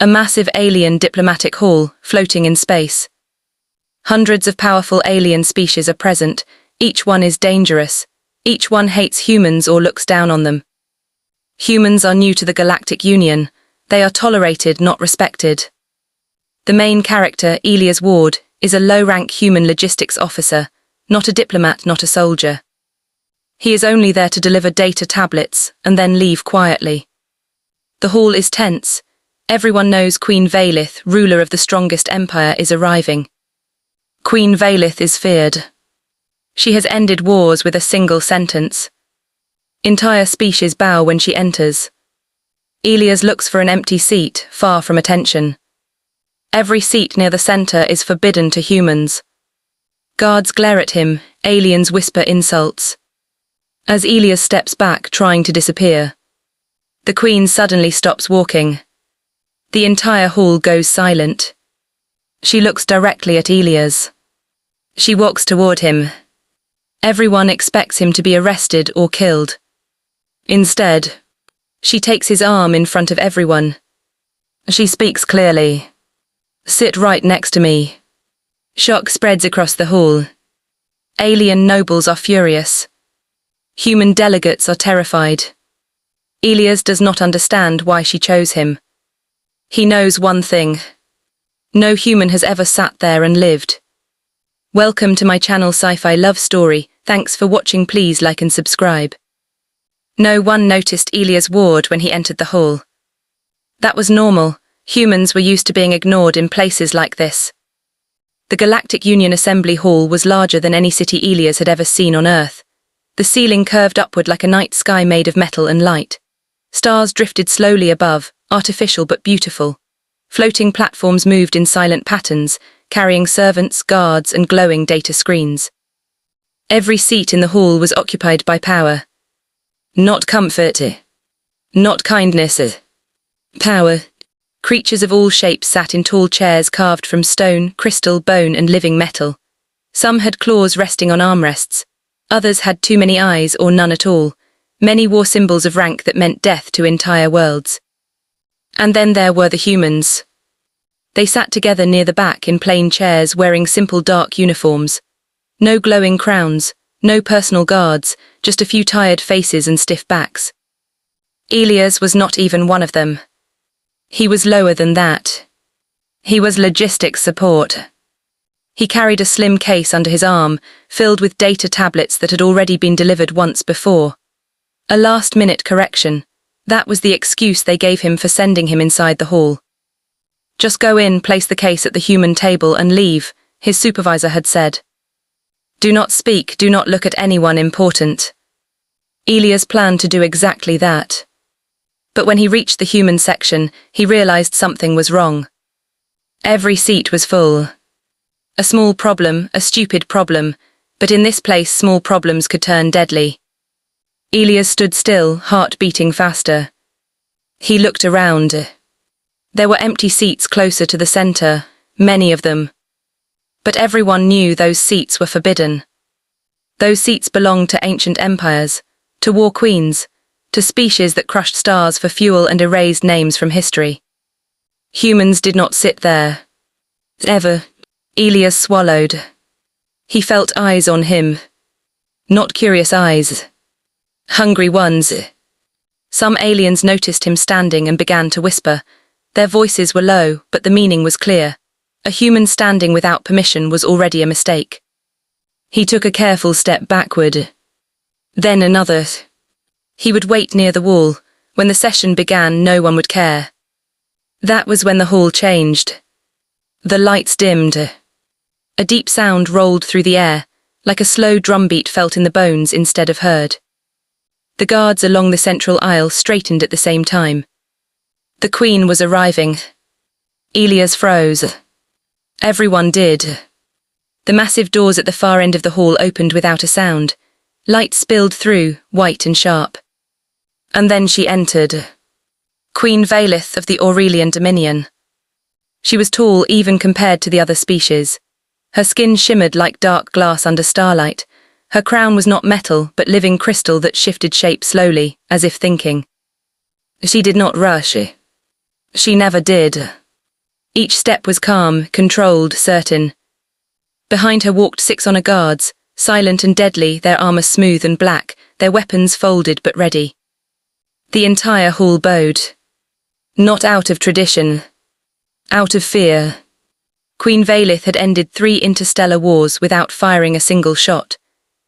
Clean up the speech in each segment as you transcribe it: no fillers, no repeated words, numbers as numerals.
A massive alien diplomatic hall, floating in space. Hundreds of powerful alien species are present, each one is dangerous, each one hates humans or looks down on them. Humans are new to the Galactic Union, they are tolerated, not respected. The main character, Elias Ward, is a low-rank human logistics officer, not a diplomat, not a soldier. He is only there to deliver data tablets and then leave quietly. The hall is tense. Everyone knows Queen Valith, ruler of the strongest empire, is arriving. Queen Valith is feared. She has ended wars with a single sentence. Entire species bow when she enters. Elias looks for an empty seat, far from attention. Every seat near the center is forbidden to humans. Guards glare at him, aliens whisper insults. As Elias steps back, trying to disappear, the Queen suddenly stops walking. The entire hall goes silent. She looks directly at Elias. She walks toward him. Everyone expects him to be arrested or killed. Instead, she takes his arm in front of everyone. She speaks clearly. "Sit right next to me." Shock spreads across the hall. Alien nobles are furious. Human delegates are terrified. Elias does not understand why she chose him. He knows one thing. No human has ever sat there and lived. Welcome to my channel Sci-Fi Love Story. Thanks for watching. Please like and subscribe. No one noticed Elias Ward when he entered the hall. That was normal. Humans were used to being ignored in places like this. The Galactic Union Assembly Hall was larger than any city Elias had ever seen on Earth. The ceiling curved upward like a night sky made of metal and light. Stars drifted slowly above, artificial but beautiful. Floating platforms moved in silent patterns, carrying servants, guards, and glowing data screens. Every seat in the hall was occupied by power. Not comfort, not kindness, power. Creatures of all shapes sat in tall chairs carved from stone, crystal, bone, and living metal. Some had claws resting on armrests. Others had too many eyes or none at all. Many wore symbols of rank that meant death to entire worlds. And then there were the humans. They sat together near the back in plain chairs wearing simple dark uniforms. No glowing crowns, no personal guards, just a few tired faces and stiff backs. Elias was not even one of them. He was lower than that. He was logistics support. He carried a slim case under his arm, filled with data tablets that had already been delivered once before. A last-minute correction. That was the excuse they gave him for sending him inside the hall. "Just go in, place the case at the human table and leave," his supervisor had said. "Do not speak, do not look at anyone important." Elias planned to do exactly that. But when he reached the human section, he realized something was wrong. Every seat was full. A small problem, a stupid problem, but in this place small problems could turn deadly. Elias stood still, heart beating faster. He looked around. There were empty seats closer to the center, many of them. But everyone knew those seats were forbidden. Those seats belonged to ancient empires, to war queens, to species that crushed stars for fuel and erased names from history. Humans did not sit there. Ever. Elias swallowed. He felt eyes on him. Not curious eyes. Hungry ones. Some aliens noticed him standing and began to whisper. Their voices were low, but the meaning was clear. A human standing without permission was already a mistake. He took a careful step backward. Then another. He would wait near the wall. When the session began, no one would care. That was when the hall changed. The lights dimmed. A deep sound rolled through the air, like a slow drumbeat felt in the bones instead of heard. The guards along the central aisle straightened at the same time. The Queen was arriving. Elias froze. Everyone did. The massive doors at the far end of the hall opened without a sound. Light spilled through, white and sharp. And then she entered. Queen Valith of the Aurelian Dominion. She was tall even compared to the other species. Her skin shimmered like dark glass under starlight. Her crown was not metal, but living crystal that shifted shape slowly, as if thinking. She did not rush. She never did. Each step was calm, controlled, certain. Behind her walked 6 honor guards, silent and deadly, their armor smooth and black, their weapons folded but ready. The entire hall bowed. Not out of tradition. Out of fear. Queen Valith had ended 3 interstellar wars without firing a single shot.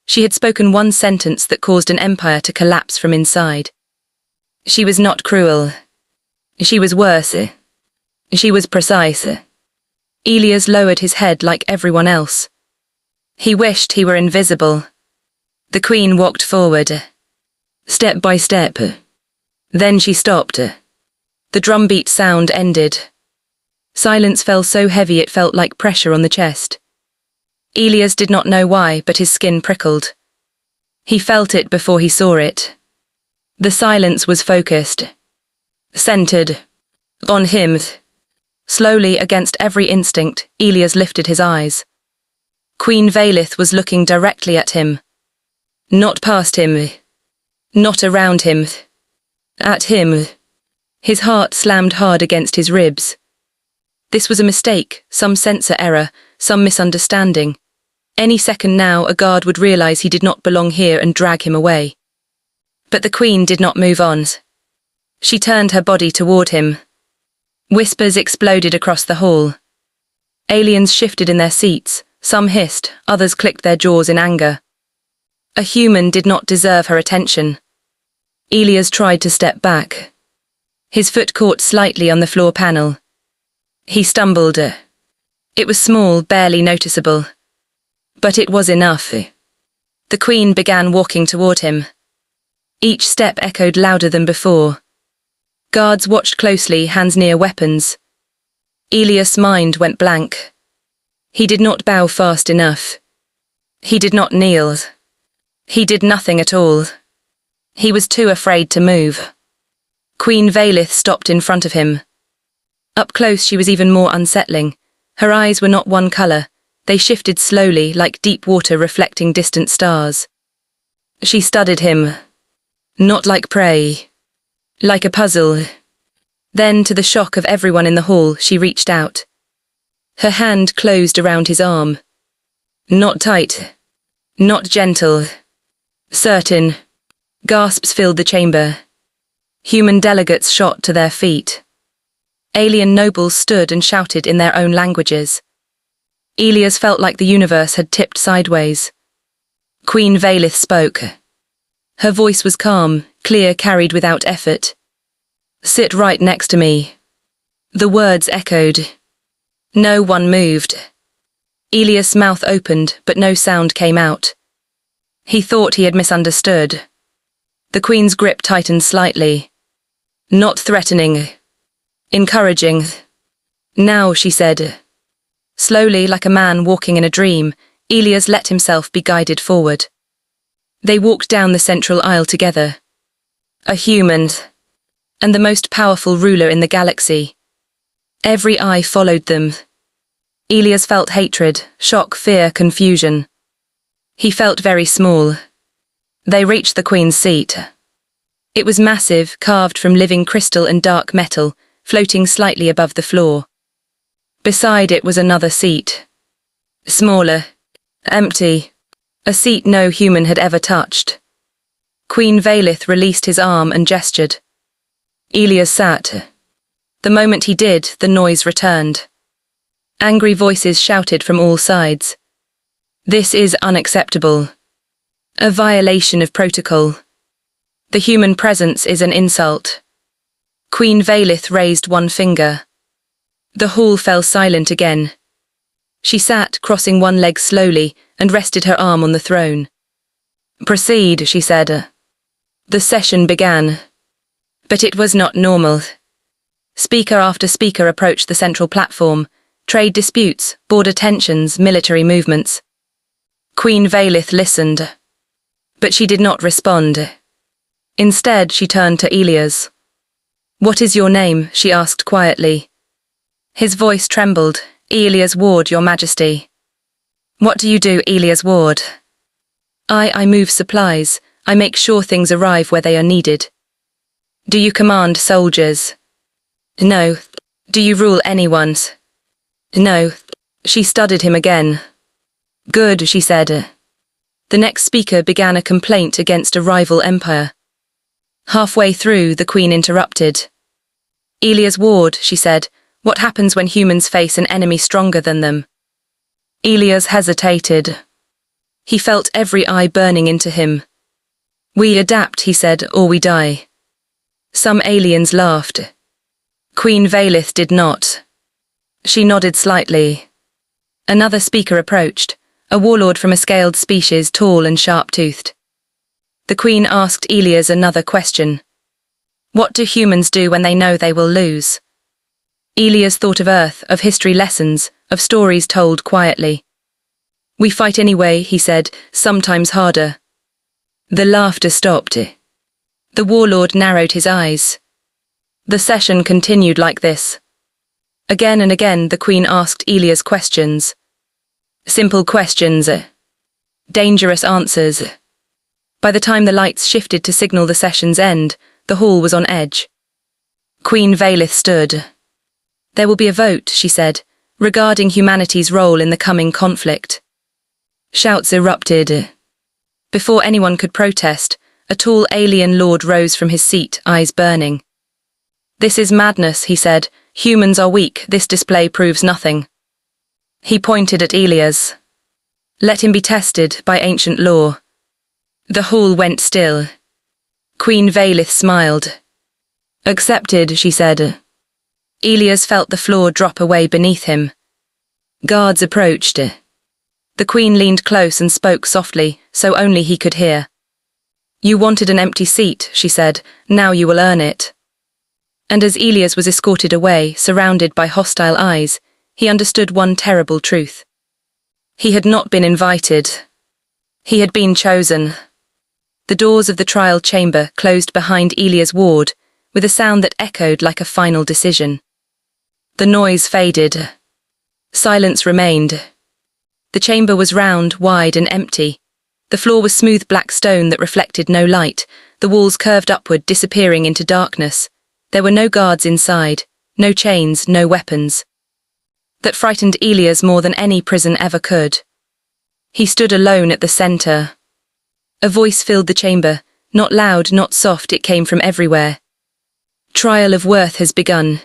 She had spoken one sentence that caused an empire to collapse from inside. She was not cruel. She was worse. She was precise. Elias lowered his head like everyone else. He wished he were invisible. The Queen walked forward. Step by step. Then she stopped. The drumbeat sound ended. Silence fell so heavy it felt like pressure on the chest. Elias did not know why, but his skin prickled. He felt it before he saw it. The silence was focused. Centered. On him. Slowly, against every instinct, Elias lifted his eyes. Queen Valith was looking directly at him. Not past him. Not around him. At him. His heart slammed hard against his ribs. This was a mistake, some sensor error, some misunderstanding. Any second now, a guard would realize he did not belong here and drag him away. But the Queen did not move on. She turned her body toward him. Whispers exploded across the hall. Aliens shifted in their seats, some hissed, others clicked their jaws in anger. A human did not deserve her attention. Elias tried to step back. His foot caught slightly on the floor panel. He stumbled. It was small, barely noticeable. But it was enough. The Queen began walking toward him. Each step echoed louder than before. Guards watched closely, hands near weapons. Elias' mind went blank. He did not bow fast enough. He did not kneel. He did nothing at all. He was too afraid to move. Queen Valith stopped in front of him. Up close she was even more unsettling. Her eyes were not one color. They shifted slowly, like deep water reflecting distant stars. She studied him. Not like prey. Like a puzzle. Then, to the shock of everyone in the hall, she reached out. Her hand closed around his arm. Not tight. Not gentle. Certain. Gasps filled the chamber. Human delegates shot to their feet. Alien nobles stood and shouted in their own languages. Elias felt like the universe had tipped sideways. Queen Valith spoke. Her voice was calm, clear, carried without effort. Sit right next to me. The words echoed. No one moved. Elias' mouth opened, but no sound came out. He thought he had misunderstood. The Queen's grip tightened slightly. Not threatening. Encouraging. Now, she said. Slowly, like a man walking in a dream, Elias let himself be guided forward. They walked down the central aisle together. A human. And the most powerful ruler in the galaxy. Every eye followed them. Elias felt hatred, shock, fear, confusion. He felt very small. They reached the Queen's seat. It was massive, carved from living crystal and dark metal, floating slightly above the floor. Beside it was another seat. Smaller. Empty. A seat no human had ever touched. Queen Valith released his arm and gestured. Elias sat. The moment he did, the noise returned. Angry voices shouted from all sides. This is unacceptable. A violation of protocol. The human presence is an insult. Queen Valith raised one finger. The hall fell silent again. She sat, crossing one leg slowly, and rested her arm on the throne. Proceed, she said. The session began. But it was not normal. Speaker after speaker approached the central platform. Trade disputes, border tensions, military movements. Queen Valith listened. But she did not respond. Instead, she turned to Elias. What is your name? She asked quietly. His voice trembled. Elias Ward, Your Majesty. What do you do, Elias Ward? I move supplies. I make sure things arrive where they are needed. Do you command soldiers? No. Do you rule anyone's? No. She studied him again. Good, she said. The next speaker began a complaint against a rival empire. Halfway through, the Queen interrupted. Elias Ward, she said, what happens when humans face an enemy stronger than them? Elias hesitated. He felt every eye burning into him. We adapt, he said, or we die. Some aliens laughed. Queen Valith did not. She nodded slightly. Another speaker approached, a warlord from a scaled species, tall and sharp-toothed. The Queen asked Elias another question. What do humans do when they know they will lose? Elias thought of Earth, of history lessons, of stories told quietly. We fight anyway, he said, sometimes harder. The laughter stopped. The warlord narrowed his eyes. The session continued like this. Again and again the Queen asked Elias questions. Simple questions. Dangerous answers. By the time the lights shifted to signal the session's end, the hall was on edge. Queen Valith stood. There will be a vote, she said, regarding humanity's role in the coming conflict. Shouts erupted. Before anyone could protest, a tall alien lord rose from his seat, eyes burning. This is madness, he said. Humans are weak, this display proves nothing. He pointed at Elias. Let him be tested by ancient law. The hall went still. Queen Valith smiled. Accepted, she said. Elias felt the floor drop away beneath him. Guards approached. The Queen leaned close and spoke softly, so only he could hear. You wanted an empty seat, she said. Now you will earn it. And as Elias was escorted away, surrounded by hostile eyes, he understood one terrible truth. He had not been invited. He had been chosen. The doors of the trial chamber closed behind Elias Ward, with a sound that echoed like a final decision. The noise faded. Silence remained. The chamber was round, wide and empty. The floor was smooth black stone that reflected no light, the walls curved upward, disappearing into darkness. There were no guards inside, no chains, no weapons. That frightened Elias more than any prison ever could. He stood alone at the center. A voice filled the chamber, not loud, not soft, it came from everywhere. Trial of worth has begun.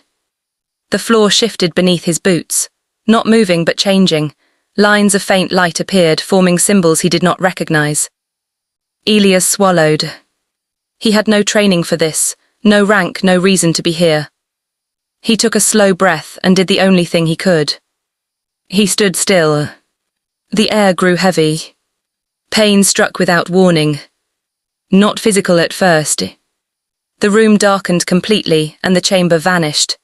The floor shifted beneath his boots, not moving but changing. Lines of faint light appeared, forming symbols he did not recognize. Elias swallowed. He had no training for this, no rank, no reason to be here. He took a slow breath and did the only thing he could. He stood still. The air grew heavy. Pain struck without warning. Not physical at first. The room darkened completely and the chamber vanished.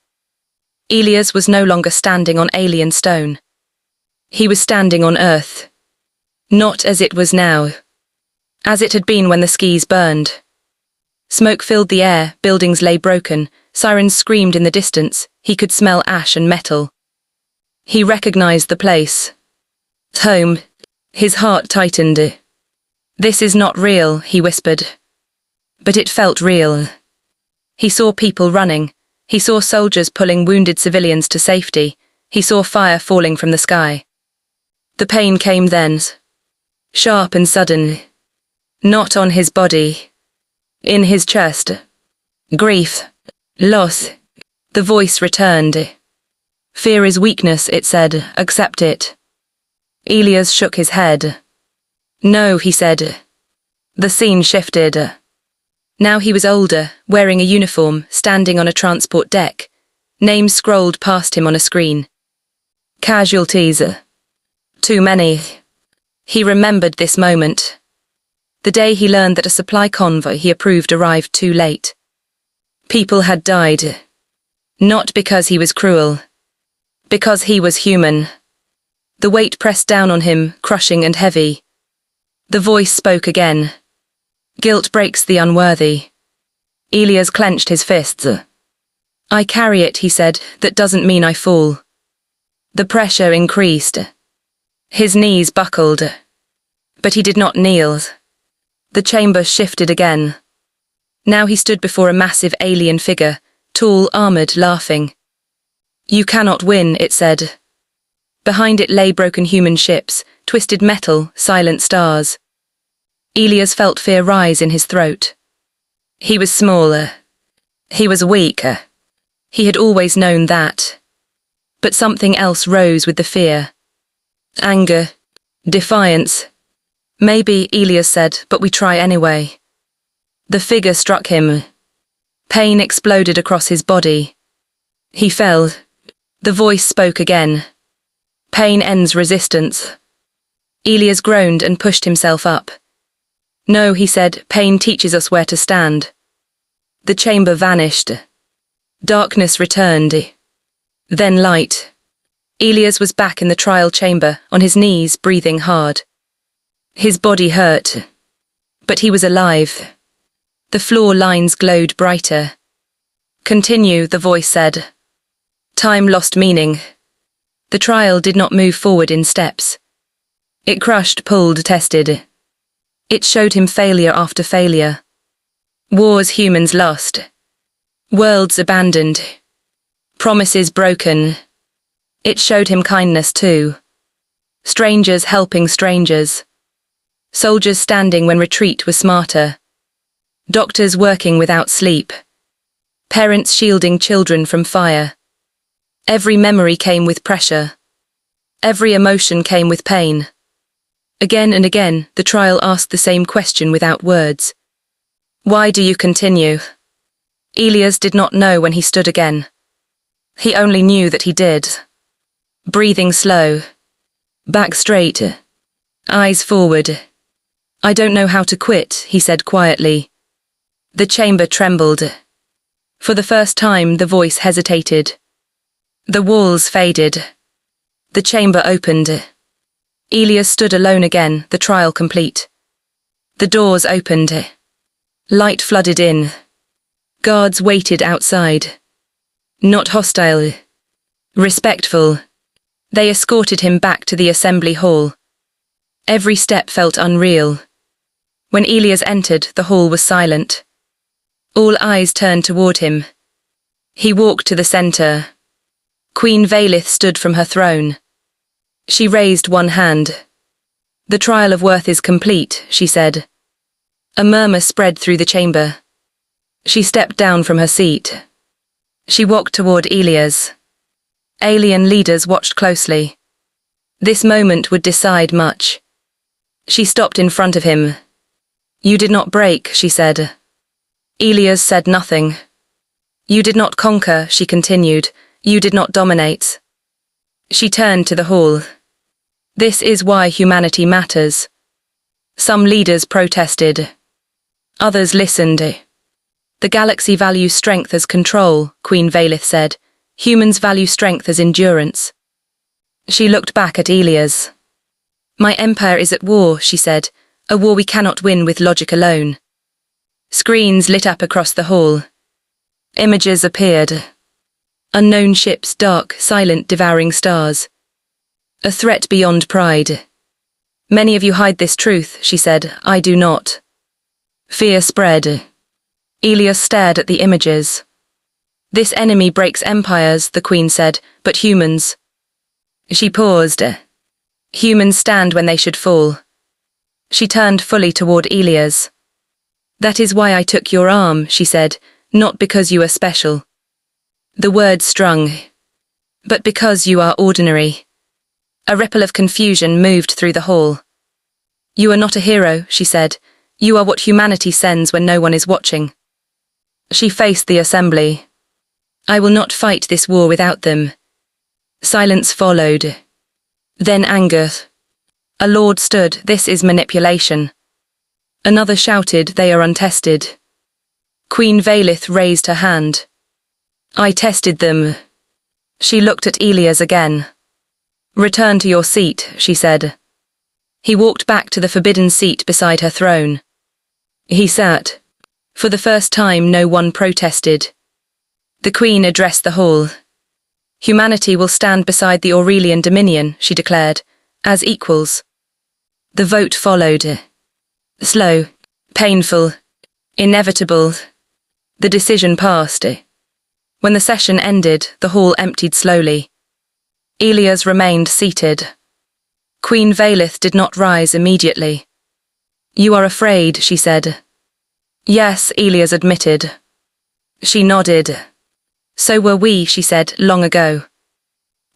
Elias was no longer standing on alien stone. He was standing on Earth. Not as it was now. As it had been when the skis burned. Smoke filled the air, buildings lay broken, sirens screamed in the distance, he could smell ash and metal. He recognized the place. Home. His heart tightened. This is not real, he whispered. But it felt real. He saw people running. He saw soldiers pulling wounded civilians to safety. He saw fire falling from the sky. The pain came then. Sharp and sudden. Not on his body. In his chest. Grief. Loss. The voice returned. Fear is weakness, it said. Accept it. Elias shook his head. No, he said. The scene shifted. Now he was older, wearing a uniform, standing on a transport deck. Names scrolled past him on a screen. Casualties. Too many. He remembered this moment. The day he learned that a supply convoy he approved arrived too late. People had died. Not because he was cruel. Because he was human. The weight pressed down on him, crushing and heavy. The voice spoke again. Guilt breaks the unworthy. Elias clenched his fists. I carry it, he said, that doesn't mean I fall. The pressure increased. His knees buckled. But he did not kneel. The chamber shifted again. Now he stood before a massive alien figure, tall, armored, laughing. You cannot win, it said. Behind it lay broken human ships, twisted metal, silent stars. Elias felt fear rise in his throat. He was smaller. He was weaker. He had always known that. But something else rose with the fear. Anger. Defiance. Maybe, Elias said, but we try anyway. The figure struck him. Pain exploded across his body. He fell. The voice spoke again. Pain ends resistance. Elias groaned and pushed himself up. No, he said, pain teaches us where to stand. The chamber vanished. Darkness returned. Then light. Elias was back in the trial chamber, on his knees, breathing hard. His body hurt. But he was alive. The floor lines glowed brighter. Continue, the voice said. Time lost meaning. The trial did not move forward in steps. It crushed, pulled, tested. It showed him failure after failure. Wars humans lost. Worlds abandoned. Promises broken. It showed him kindness too. Strangers helping strangers. Soldiers standing when retreat was smarter. Doctors working without sleep. Parents shielding children from fire. Every memory came with pressure. Every emotion came with pain. Again and again, the trial asked the same question without words. Why do you continue? Elias did not know when he stood again. He only knew that he did. Breathing slow. Back straight. Eyes forward. I don't know how to quit, he said quietly. The chamber trembled. For the first time, the voice hesitated. The walls faded. The chamber opened. Elias stood alone again, the trial complete. The doors opened. Light flooded in. Guards waited outside. Not hostile. Respectful. They escorted him back to the assembly hall. Every step felt unreal. When Elias entered, the hall was silent. All eyes turned toward him. He walked to the center. Queen Valith stood from her throne. She raised one hand. The trial of worth is complete, she said. A murmur spread through the chamber. She stepped down from her seat. She walked toward Elias. Alien leaders watched closely. This moment would decide much. She stopped in front of him. You did not break, she said. Elias said nothing. You did not conquer, she continued. You did not dominate. She turned to the hall. This is why humanity matters. Some leaders protested. Others listened. The galaxy values strength as control, Queen Valith said. Humans value strength as endurance. She looked back at Elias. My empire is at war, she said. A war we cannot win with logic alone. Screens lit up across the hall. Images appeared. Unknown ships, dark, silent, devouring stars. A threat beyond pride. Many of you hide this truth, she said. I do not. Fear spread. Elias stared at the images. This enemy breaks empires, the Queen said, but humans. She paused. Humans stand when they should fall. She turned fully toward Elias. That is why I took your arm, she said, not because you are special. The words strung. But because you are ordinary. A ripple of confusion moved through the hall. You are not a hero, she said. You are what humanity sends when no one is watching. She faced the assembly. I will not fight this war without them. Silence followed. Then anger. A lord stood, this is manipulation. Another shouted, they are untested. Queen Valith raised her hand. I tested them. She looked at Elias again. Return to your seat, she said. He walked back to the forbidden seat beside her throne. He sat. For the first time, no one protested. The Queen addressed the hall. Humanity will stand beside the Aurelian Dominion, she declared, as equals. The vote followed. Slow, painful, inevitable. The decision passed. When the session ended, the hall emptied slowly. Elias remained seated. Queen Valith did not rise immediately. "You are afraid," she said. "Yes," Elias admitted. She nodded. "So were we," she said, "long ago."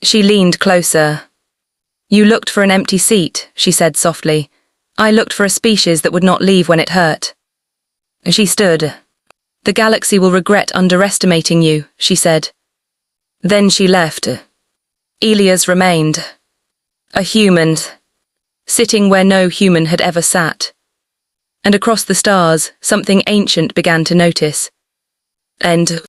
She leaned closer. "You looked for an empty seat," she said softly. "I looked for a species that would not leave when it hurt." She stood. "The galaxy will regret underestimating you," she said. Then she left. Elias remained. A human, sitting where no human had ever sat. And across the stars, something ancient began to notice. And